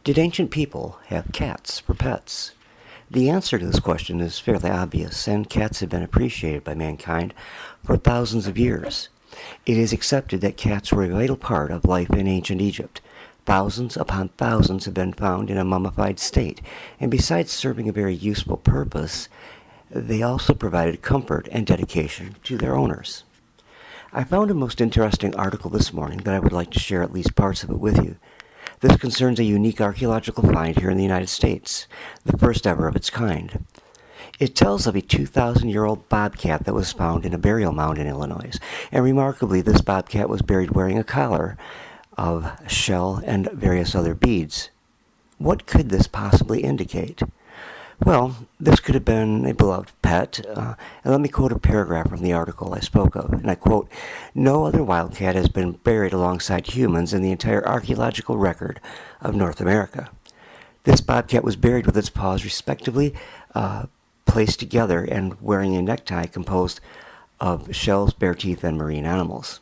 Did ancient people have cats for pets? The answer to this question is fairly obvious, and cats have been appreciated by mankind for thousands of years. It is accepted that cats were a vital part of life in ancient Egypt. Thousands upon thousands have been found in a mummified state, and besides serving a very useful purpose, they also provided comfort and dedication to their owners. I found a most interesting article this morning that I would like to share at least parts of it with you. This concerns a unique archaeological find here in the United States, the first ever of its kind. It tells of a 2,000-year-old bobcat that was found in a burial mound in Illinois, and remarkably, this bobcat was buried wearing a collar of shell and various other beads. What could this possibly indicate? Well, this could have been a beloved pet, and let me quote a paragraph from the article I spoke of, and I quote, "No other wildcat has been buried alongside humans in the entire archaeological record of North America. This bobcat was buried with its paws respectively placed together and wearing a necktie composed of shells, bare teeth, and marine animals.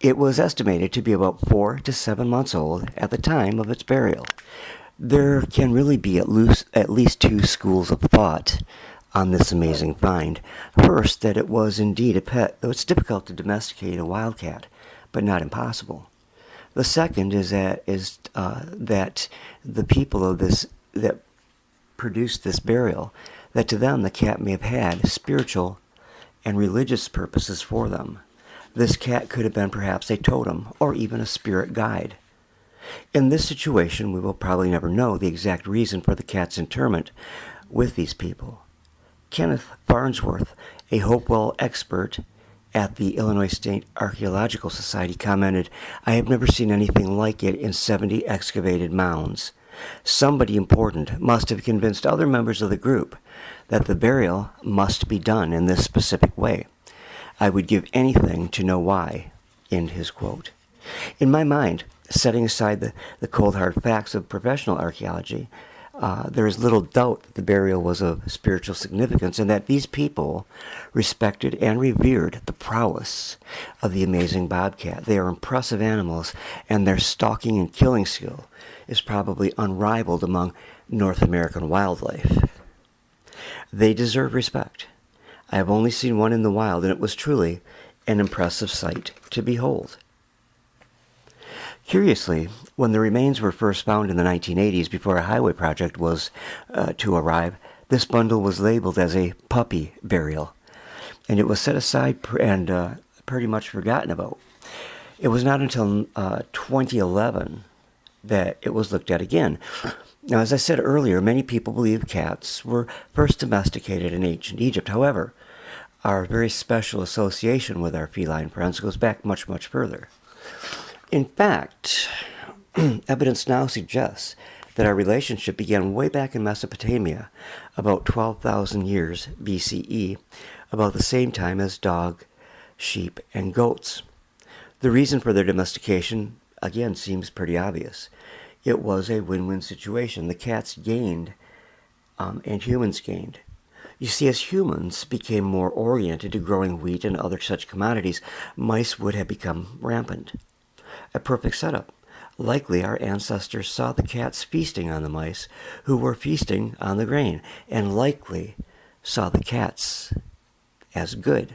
It was estimated to be about 4 to 7 months old at the time of its burial." There can really be at least two schools of thought on this amazing find. First, that it was indeed a pet, though it's difficult to domesticate a wildcat, but not impossible. The second is that the people of this that produced this burial, that to them the cat may have had spiritual and religious purposes for them. This cat could have been perhaps a totem or even a spirit guide. In this situation, we will probably never know the exact reason for the cat's interment with these people. Kenneth Farnsworth, a Hopewell expert at the Illinois State Archaeological Society, commented, "I have never seen anything like it in 70 excavated mounds. Somebody important must have convinced other members of the group that the burial must be done in this specific way. I would give anything to know why," end his quote. In my mind, setting aside the cold hard facts of professional archaeology, there is little doubt that the burial was of spiritual significance and that these people respected and revered the prowess of the amazing bobcat. They are impressive animals, and their stalking and killing skill is probably unrivaled among North American wildlife. They deserve respect. I have only seen one in the wild, and it was truly an impressive sight to behold. Curiously, when the remains were first found in the 1980s, before a highway project was to arrive, this bundle was labeled as a puppy burial, and it was set aside and pretty much forgotten about. It was not until 2011 that it was looked at again. Now, as I said earlier, many people believe cats were first domesticated in ancient Egypt. However, our very special association with our feline friends goes back much, much further. In fact, evidence now suggests that our relationship began way back in Mesopotamia, about 12,000 years BCE, about the same time as dog, sheep, and goats. The reason for their domestication, again, seems pretty obvious. It was a win-win situation. The cats gained, and humans gained. You see, as humans became more oriented to growing wheat and other such commodities, mice would have become rampant. A perfect setup. Likely our ancestors saw the cats feasting on the mice, who were feasting on the grain, and likely saw the cats as good.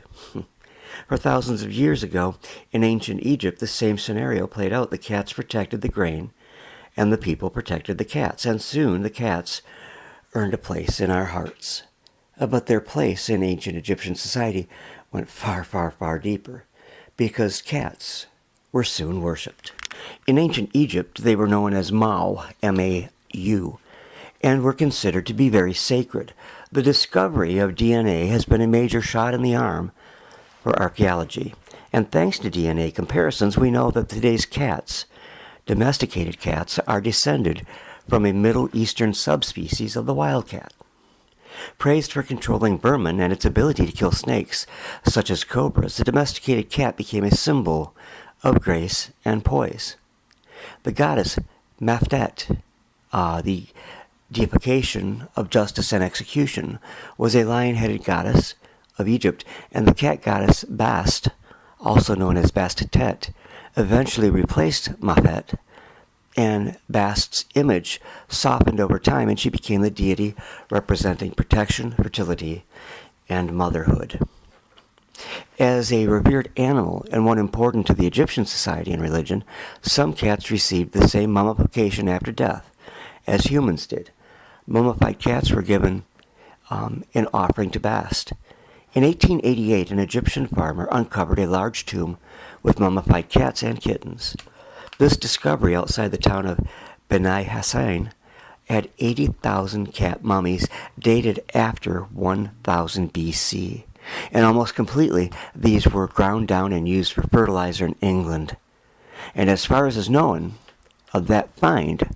For thousands of years ago, in ancient Egypt, the same scenario played out. The cats protected the grain, and the people protected the cats, and soon the cats earned a place in our hearts. But their place in ancient Egyptian society went far, far, far deeper, because cats were soon worshipped. In ancient Egypt, they were known as Mau, M-A-U, and were considered to be very sacred. The discovery of DNA has been a major shot in the arm for archaeology, and thanks to DNA comparisons, we know that today's cats, domesticated cats, are descended from a Middle Eastern subspecies of the wildcat. Praised for controlling vermin and its ability to kill snakes, such as cobras, the domesticated cat became a symbol of grace and poise. The goddess Maftet, the deification of justice and execution, was a lion-headed goddess of Egypt, and the cat goddess Bast, also known as Bastet, eventually replaced Mafet and Bast's image softened over time, and she became the deity representing protection, fertility, and motherhood. As a revered animal and one important to the Egyptian society and religion, some cats received the same mummification after death as humans did. Mummified cats were given an offering to Bast. In 1888, an Egyptian farmer uncovered a large tomb with mummified cats and kittens. This discovery outside the town of Beni Hassan had 80,000 cat mummies dated after 1000 BC. And almost completely, these were ground down and used for fertilizer in England. And as far as is known of that find,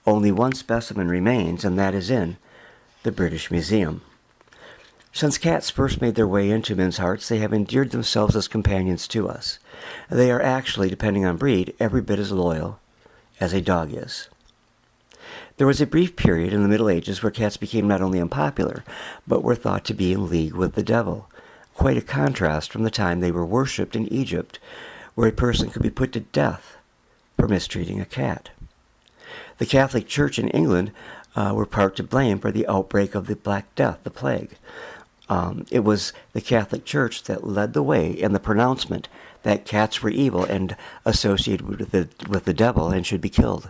only one specimen remains, and that is in the British Museum. Since cats first made their way into men's hearts, they have endeared themselves as companions to us. They are actually, depending on breed, every bit as loyal as a dog is. There was a brief period in the Middle Ages where cats became not only unpopular, but were thought to be in league with the devil. Quite a contrast from the time they were worshipped in Egypt, where a person could be put to death for mistreating a cat. The Catholic Church in England were part to blame for the outbreak of the Black Death, the plague. It was the Catholic Church that led the way in the pronouncement that cats were evil and associated with the devil and should be killed.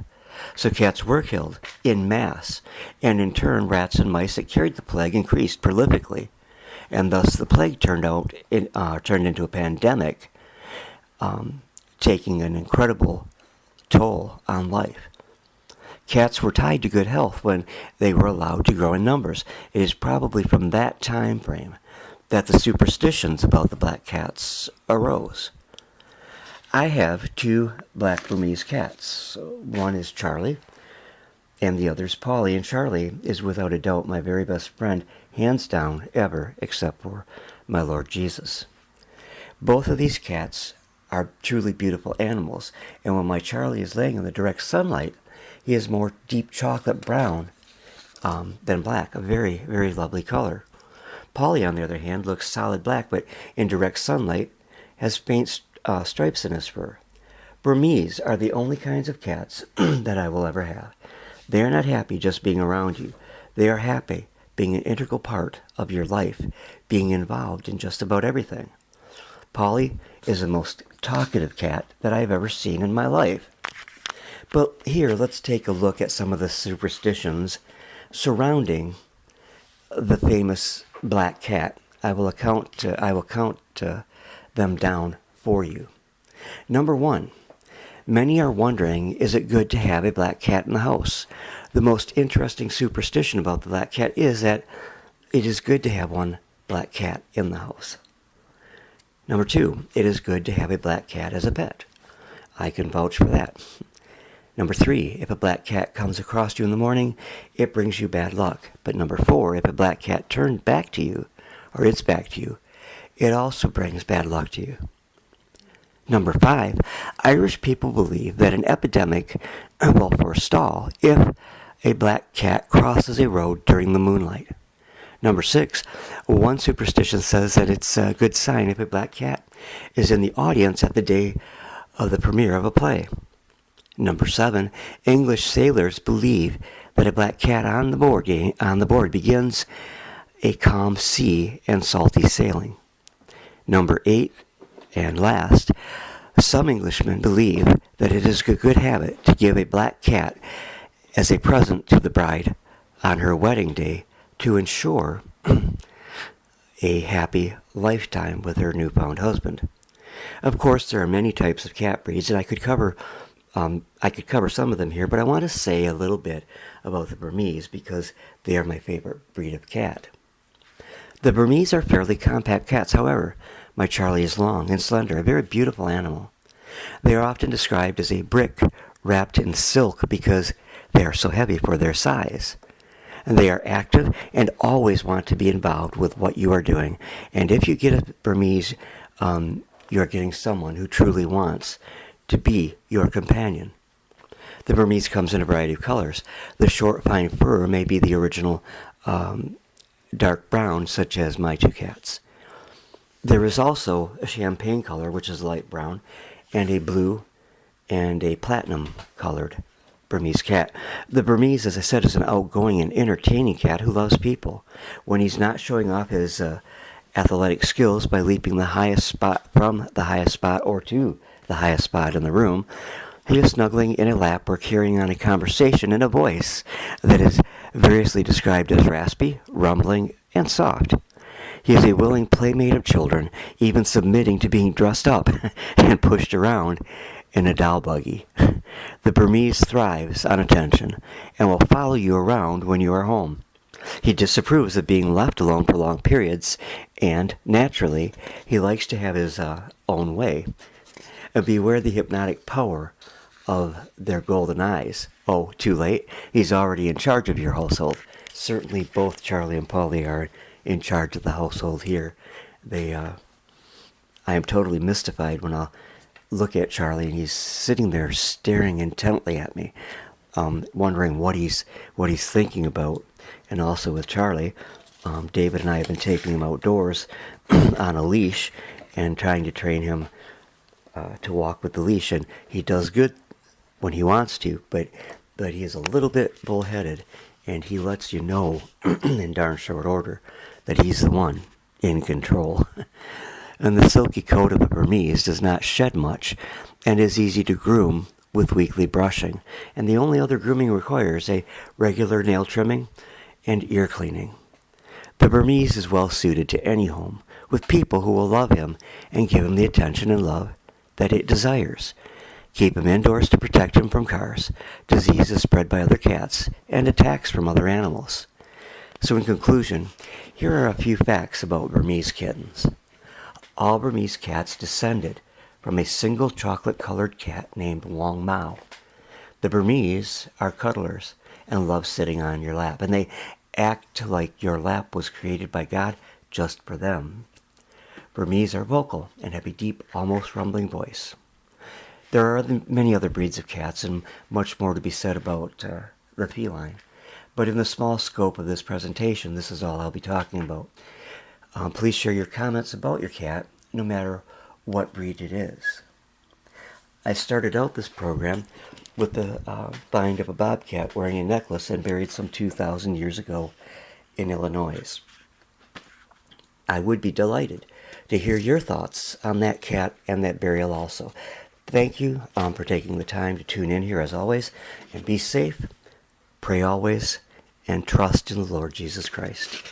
So cats were killed in mass, and in turn rats and mice that carried the plague increased prolifically, and thus the plague turned into a pandemic, taking an incredible toll on life. Cats were tied to good health when they were allowed to grow in numbers. It is probably from that time frame that the superstitions about the black cats arose. I have 2 black Burmese cats. One is Charlie, and the other is Polly. And Charlie is without a doubt my very best friend, hands down, ever, except for my Lord Jesus. Both of these cats are truly beautiful animals, and when my Charlie is laying in the direct sunlight, he is more deep chocolate brown than black, a very, very lovely color. Polly, on the other hand, looks solid black, but in direct sunlight has faint stripes in his fur. Burmese are the only kinds of cats that I will ever have. They are not happy just being around you. They are happy being an integral part of your life, being involved in just about everything. Polly is the most talkative cat that I've ever seen in my life. But here, let's take a look at some of the superstitions surrounding the famous black cat. I will count them down for you. Number 1, many are wondering, is it good to have a black cat in the house? The most interesting superstition about the black cat is that it is good to have one black cat in the house. Number 2, it is good to have a black cat as a pet. I can vouch for that. Number 3, if a black cat comes across you in the morning, it brings you bad luck. But number 4, if a black cat turns back to you, or it's back to you, it also brings bad luck to you. Number 5, Irish people believe that an epidemic will forestall if a black cat crosses a road during the moonlight. Number 6, one superstition says that it's a good sign if a black cat is in the audience at the day of the premiere of a play. Number 7, English sailors believe that a black cat on the board begins a calm sea and salty sailing. Number 8, and last, some Englishmen believe that it is a good habit to give a black cat as a present to the bride on her wedding day to ensure a happy lifetime with her newfound husband. Of course, there are many types of cat breeds, and I could cover some of them here, but I want to say a little bit about the Burmese because they are my favorite breed of cat. The Burmese are fairly compact cats, however. My Charlie is long and slender, a very beautiful animal. They are often described as a brick wrapped in silk because they are so heavy for their size. And they are active and always want to be involved with what you are doing. And if you get a Burmese, you are getting someone who truly wants to be your companion. The Burmese comes in a variety of colors. The short, fine fur may be the original dark brown, such as my 2 cats. There is also a champagne color, which is light brown, and a blue and a platinum colored Burmese cat. The Burmese, as I said, is an outgoing and entertaining cat who loves people. When he's not showing off his athletic skills by leaping the highest spot from the highest spot or to the highest spot in the room, he is snuggling in a lap or carrying on a conversation in a voice that is variously described as raspy, rumbling, and soft. He is a willing playmate of children, even submitting to being dressed up and pushed around in a doll buggy. The Burmese thrives on attention and will follow you around when you are home. He disapproves of being left alone for long periods, and, naturally, he likes to have his own way. And beware the hypnotic power of their golden eyes. Oh, too late. He's already in charge of your household. Certainly both Charlie and Polly are in charge of the household here. I am totally mystified when I'll look at Charlie and he's sitting there staring intently at me, wondering what he's thinking about. And also with Charlie, David and I have been taking him outdoors on a leash and trying to train him to walk with the leash, and he does good when he wants to, but he is a little bit bullheaded, and he lets you know in darn short order that he's the one in control. And the silky coat of a Burmese does not shed much and is easy to groom with weekly brushing, and the only other grooming requires a regular nail trimming and ear cleaning. The Burmese is well suited to any home, with people who will love him and give him the attention and love that it desires. Keep him indoors to protect him from cars, diseases spread by other cats, and attacks from other animals. So in conclusion, here are a few facts about Burmese kittens. All Burmese cats descended from a single chocolate-colored cat named Wong Mao. The Burmese are cuddlers and love sitting on your lap, and they act like your lap was created by God just for them. Burmese are vocal and have a deep, almost rumbling voice. There are many other breeds of cats and much more to be said about the feline. But in the small scope of this presentation, this is all I'll be talking about. Please share your comments about your cat, no matter what breed it is. I started out this program with the find of a bobcat wearing a necklace and buried some 2,000 years ago in Illinois. I would be delighted to hear your thoughts on that cat and that burial also. Thank you for taking the time to tune in here as always, and be safe, pray always, and trust in the Lord Jesus Christ.